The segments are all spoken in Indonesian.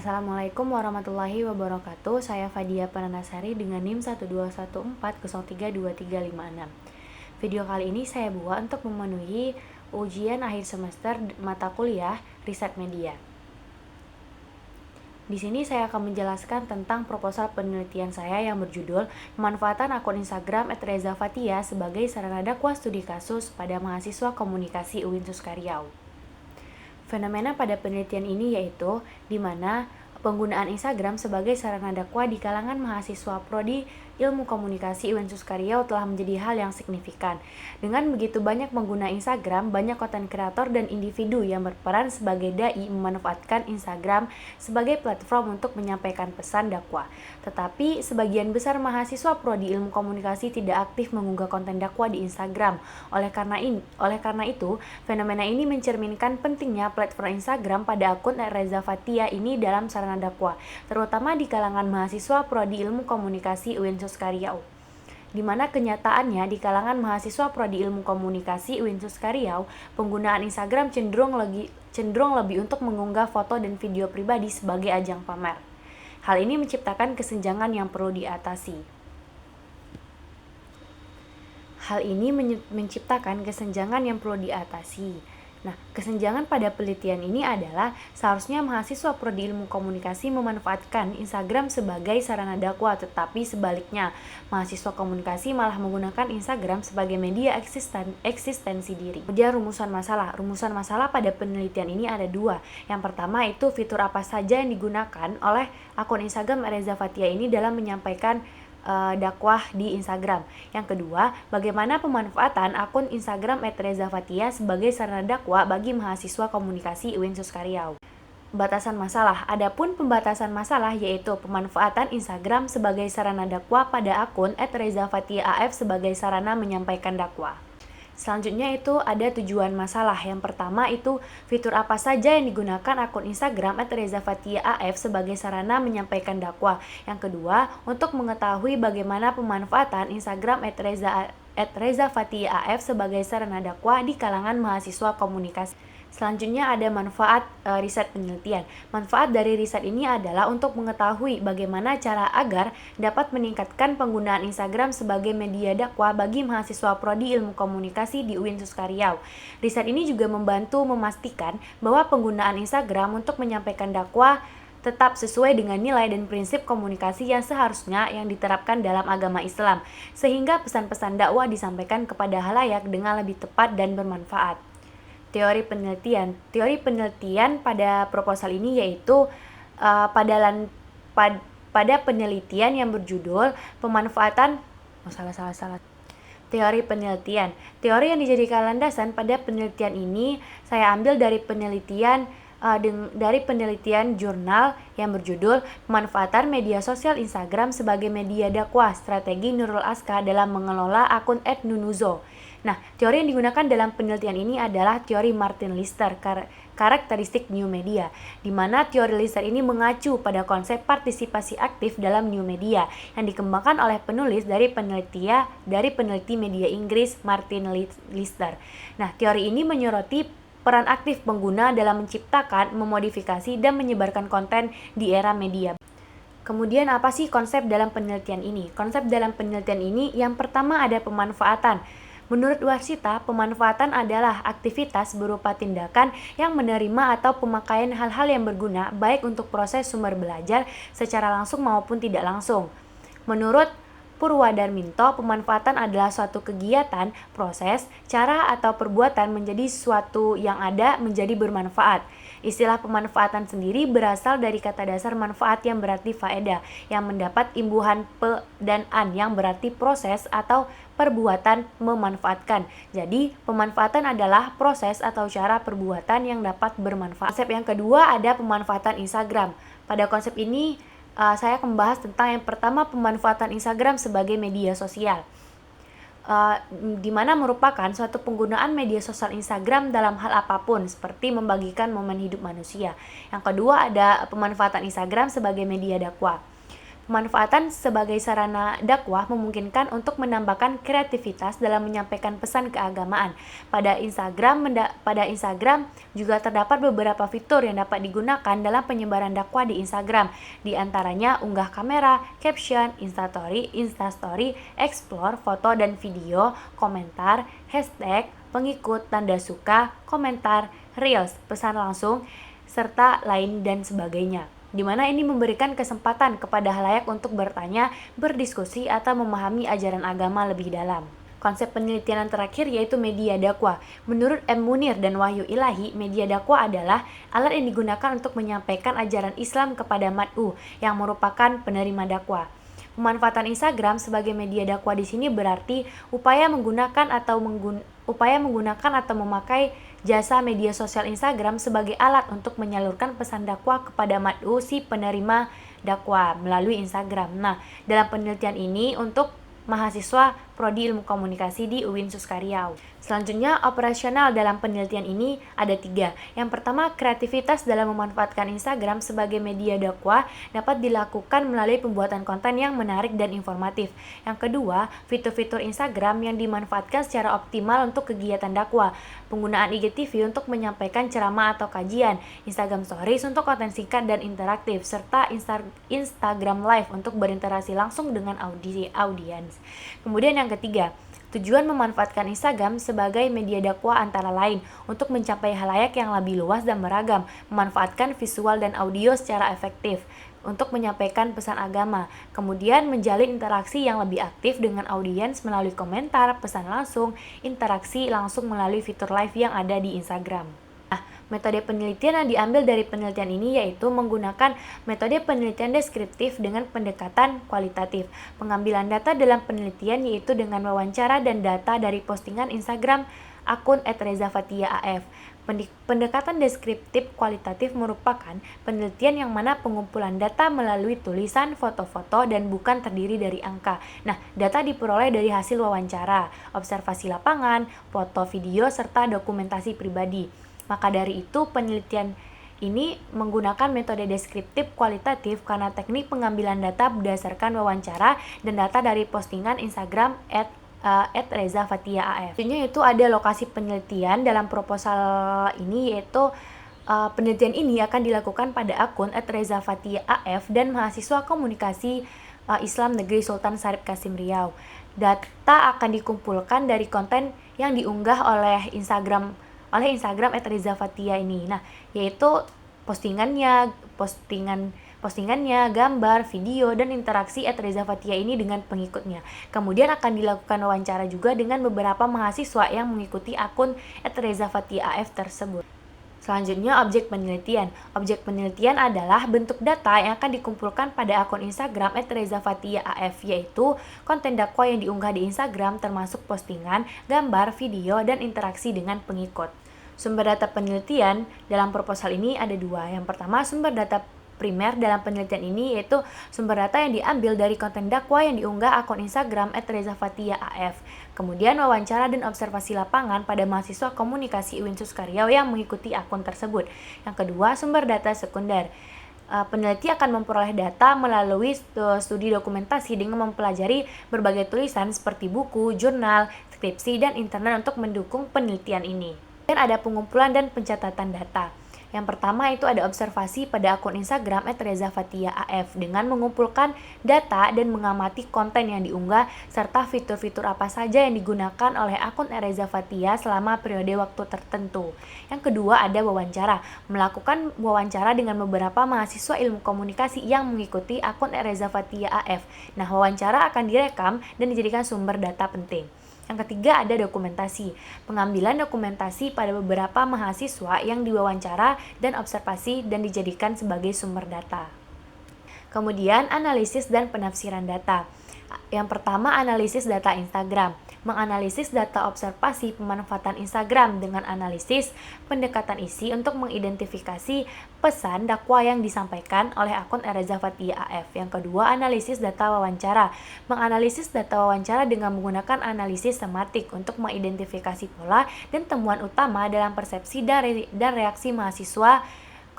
Assalamualaikum warahmatullahi wabarakatuh. Saya Fadia Pranasari dengan NIM 121403236. Video kali ini saya buat untuk memenuhi ujian akhir semester mata kuliah Riset Media. Di sini saya akan menjelaskan tentang proposal penelitian saya yang berjudul Pemanfaatan akun Instagram @rezafatia sebagai sarana dakwah studi kasus pada mahasiswa komunikasi UIN Suskaryau. Fenomena pada penelitian ini yaitu di mana penggunaan Instagram sebagai sarana dakwah di kalangan mahasiswa prodi Ilmu Komunikasi UIN Suskaryau telah menjadi hal yang signifikan. Dengan begitu banyak pengguna Instagram, banyak konten kreator dan individu yang berperan sebagai dai memanfaatkan Instagram sebagai platform untuk menyampaikan pesan dakwah. Tetapi sebagian besar mahasiswa prodi Ilmu Komunikasi tidak aktif mengunggah konten dakwah di Instagram. Oleh karena itu, fenomena ini mencerminkan pentingnya platform Instagram pada akun @rezafatia ini dalam sarana dakwah, terutama di kalangan mahasiswa prodi Ilmu Komunikasi UIN Suskaryau. Di mana kenyataannya di kalangan mahasiswa prodi Ilmu Komunikasi UIN Suskaryau, penggunaan Instagram cenderung lebih untuk mengunggah foto dan video pribadi sebagai ajang pamer. Hal ini menciptakan kesenjangan yang perlu diatasi. Nah, kesenjangan pada penelitian ini adalah seharusnya mahasiswa prodi Ilmu Komunikasi memanfaatkan Instagram sebagai sarana dakwah, tetapi sebaliknya, mahasiswa komunikasi malah menggunakan Instagram sebagai media eksistensi diri. Kemudian rumusan masalah pada penelitian ini ada dua. Yang pertama itu fitur apa saja yang digunakan oleh akun Instagram @rezafatia ini dalam menyampaikan dakwah di Instagram. Yang kedua, bagaimana pemanfaatan akun Instagram @rezafatia sebagai sarana dakwah bagi mahasiswa komunikasi UIN Suskaryau. Batasan masalah. Adapun pembatasan masalah yaitu pemanfaatan Instagram sebagai sarana dakwah pada akun @rezafatia_af sebagai sarana menyampaikan dakwah. Selanjutnya itu ada tujuan masalah. Yang pertama itu fitur apa saja yang digunakan akun Instagram @rezafatia_af sebagai sarana menyampaikan dakwah. Yang kedua, untuk mengetahui bagaimana pemanfaatan Instagram @rezafatia_af sebagai sarana dakwah di kalangan mahasiswa komunikasi. Selanjutnya ada manfaat riset penelitian. Manfaat dari riset ini adalah untuk mengetahui bagaimana cara agar dapat meningkatkan penggunaan Instagram sebagai media dakwah bagi mahasiswa prodi Ilmu Komunikasi di UIN Suskaryau. Riset ini juga membantu memastikan bahwa penggunaan Instagram untuk menyampaikan dakwah tetap sesuai dengan nilai dan prinsip komunikasi yang seharusnya yang diterapkan dalam agama Islam, sehingga pesan-pesan dakwah disampaikan kepada halayak dengan lebih tepat dan bermanfaat. Teori penelitian pada proposal ini yaitu pada penelitian yang berjudul pemanfaatan teori penelitian. Teori yang dijadikan landasan pada penelitian ini saya ambil dari penelitian jurnal yang berjudul Pemanfaatan Media Sosial Instagram sebagai Media Dakwah, Strategi Nurul Aska dalam Mengelola Akun @nunuzo. Nah, teori yang digunakan dalam penelitian ini adalah teori Martin Lister, karakteristik new media, di mana teori Lister ini mengacu pada konsep partisipasi aktif dalam new media yang dikembangkan oleh penulis dari peneliti media Inggris Martin Lister. Nah, teori ini menyoroti peran aktif pengguna dalam menciptakan, memodifikasi, dan menyebarkan konten di era media. Kemudian apa sih konsep dalam penelitian ini? Konsep dalam penelitian ini yang pertama ada pemanfaatan. Menurut Warsita, pemanfaatan adalah aktivitas berupa tindakan yang menerima atau pemakaian hal-hal yang berguna baik untuk proses sumber belajar secara langsung maupun tidak langsung. Menurut Purwadarminto, pemanfaatan adalah suatu kegiatan, proses, cara atau perbuatan menjadi sesuatu yang ada menjadi bermanfaat. Istilah pemanfaatan sendiri berasal dari kata dasar manfaat yang berarti faedah, yang mendapat imbuhan pe dan an yang berarti proses atau perbuatan memanfaatkan. Jadi, pemanfaatan adalah proses atau cara perbuatan yang dapat bermanfaat. Konsep yang kedua ada pemanfaatan Instagram. Pada konsep ini, saya akan membahas tentang yang pertama pemanfaatan Instagram sebagai media sosial. Di mana merupakan suatu penggunaan media sosial Instagram dalam hal apapun seperti membagikan momen hidup manusia. Yang kedua ada pemanfaatan Instagram sebagai media dakwah. Pemanfaatan sebagai sarana dakwah memungkinkan untuk menambahkan kreativitas dalam menyampaikan pesan keagamaan. Pada Instagram juga terdapat beberapa fitur yang dapat digunakan dalam penyebaran dakwah di Instagram. Di antaranya unggah kamera, caption, Instastory, explore, foto dan video, komentar, hashtag, pengikut, tanda suka, komentar, reels, pesan langsung, serta lain dan sebagainya, di mana ini memberikan kesempatan kepada khalayak untuk bertanya, berdiskusi, atau memahami ajaran agama lebih dalam. Konsep penelitian yang terakhir yaitu media dakwah. Menurut M. Munir dan Wahyu Ilahi, media dakwah adalah alat yang digunakan untuk menyampaikan ajaran Islam kepada mad'u yang merupakan penerima dakwah. Pemanfaatan Instagram sebagai media dakwah di sini berarti upaya menggunakan atau memakai jasa media sosial Instagram sebagai alat untuk menyalurkan pesan dakwah kepada mad'u si penerima dakwah melalui Instagram. Nah, dalam penelitian ini untuk mahasiswa Prodi Ilmu Komunikasi di UIN Suskaryau. Selanjutnya, operasional dalam penelitian ini ada 3. Yang pertama, kreativitas dalam memanfaatkan Instagram sebagai media dakwah dapat dilakukan melalui pembuatan konten yang menarik dan informatif. Yang kedua, fitur-fitur Instagram yang dimanfaatkan secara optimal untuk kegiatan dakwah. Penggunaan IGTV untuk menyampaikan ceramah atau kajian, Instagram Stories untuk konten singkat dan interaktif, serta Instagram Live untuk berinteraksi langsung dengan audiens. Kemudian yang ketiga, tujuan memanfaatkan Instagram sebagai media dakwah antara lain untuk mencapai khalayak yang lebih luas dan beragam, memanfaatkan visual dan audio secara efektif untuk menyampaikan pesan agama, kemudian menjalin interaksi yang lebih aktif dengan audiens melalui komentar, pesan langsung, interaksi langsung melalui fitur live yang ada di Instagram. Metode penelitian yang diambil dari penelitian ini yaitu menggunakan metode penelitian deskriptif dengan pendekatan kualitatif. Pengambilan data dalam penelitian yaitu dengan wawancara dan data dari postingan Instagram akun @rezafathiaaf. Pendekatan deskriptif kualitatif merupakan penelitian yang mana pengumpulan data melalui tulisan, foto-foto, dan bukan terdiri dari angka. Nah, data diperoleh dari hasil wawancara, observasi lapangan, foto, video, serta dokumentasi pribadi. Maka dari itu, penelitian ini menggunakan metode deskriptif kualitatif karena teknik pengambilan data berdasarkan wawancara dan data dari postingan Instagram @rezafathiaaf. Selanjutnya itu ada lokasi penelitian dalam proposal ini yaitu penelitian ini akan dilakukan pada akun @rezafathiaaf dan mahasiswa komunikasi Islam Negeri Sultan Syarif Kasim Riau. Data akan dikumpulkan dari konten yang diunggah oleh Instagram @rezafathia ini. Nah, yaitu postingannya, gambar, video, dan interaksi @rezafathia ini dengan pengikutnya. Kemudian akan dilakukan wawancara juga dengan beberapa mahasiswa yang mengikuti akun @rezafathiaaf tersebut. Selanjutnya, objek penelitian. Objek penelitian adalah bentuk data yang akan dikumpulkan pada akun Instagram @rezafathiaaf, yaitu konten dakwah yang diunggah di Instagram termasuk postingan, gambar, video, dan interaksi dengan pengikut. Sumber data penelitian dalam proposal ini ada 2. Yang pertama, sumber data primer dalam penelitian ini yaitu sumber data yang diambil dari konten dakwah yang diunggah akun Instagram @rezafathiaaf. Kemudian wawancara dan observasi lapangan pada mahasiswa komunikasi UIN Suskaryau yang mengikuti akun tersebut. Yang kedua, sumber data sekunder. Peneliti akan memperoleh data melalui studi dokumentasi dengan mempelajari berbagai tulisan seperti buku, jurnal, skripsi, dan internet untuk mendukung penelitian ini. Dan ada pengumpulan dan pencatatan data. Yang pertama itu ada observasi pada akun Instagram @rezafathiaaf dengan mengumpulkan data dan mengamati konten yang diunggah serta fitur-fitur apa saja yang digunakan oleh akun @rezafathia selama periode waktu tertentu. Yang kedua ada wawancara. Melakukan wawancara dengan beberapa mahasiswa ilmu komunikasi yang mengikuti akun @rezafathiaaf. Nah, wawancara akan direkam dan dijadikan sumber data penting. Yang ketiga ada dokumentasi. Pengambilan dokumentasi pada beberapa mahasiswa yang diwawancara dan observasi dan dijadikan sebagai sumber data. Kemudian analisis dan penafsiran data. Yang pertama analisis data Instagram. Menganalisis data observasi pemanfaatan Instagram dengan analisis pendekatan isi untuk mengidentifikasi pesan dakwah yang disampaikan oleh akun @rezafathiaaf. Yang kedua, analisis data wawancara. Menganalisis data wawancara dengan menggunakan analisis sematik untuk mengidentifikasi pola dan temuan utama dalam persepsi dan reaksi mahasiswa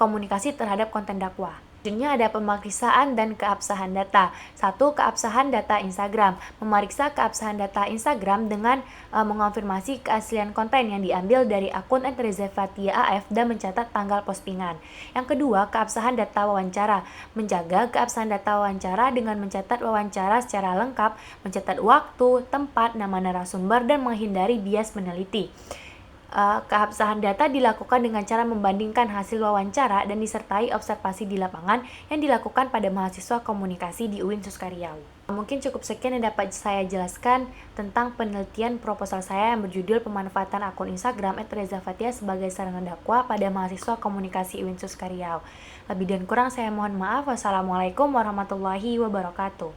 komunikasi terhadap konten dakwah. Selanjutnya ada pemeriksaan dan keabsahan data. Satu, keabsahan data Instagram. Memeriksa keabsahan data Instagram dengan mengonfirmasi keaslian konten yang diambil dari akun @rezafatiaaf dan mencatat tanggal postingan. Yang kedua, keabsahan data wawancara. Menjaga keabsahan data wawancara dengan mencatat wawancara secara lengkap, mencatat waktu, tempat, nama narasumber, dan menghindari bias peneliti. Keabsahan data dilakukan dengan cara membandingkan hasil wawancara dan disertai observasi di lapangan yang dilakukan pada mahasiswa komunikasi di UIN Suskaryau. Mungkin cukup sekian yang dapat saya jelaskan tentang penelitian proposal saya yang berjudul pemanfaatan akun Instagram @rezafatia sebagai sarana dakwah pada mahasiswa komunikasi UIN Suskaryau. Lebih dan kurang saya mohon maaf. Wassalamualaikum warahmatullahi wabarakatuh.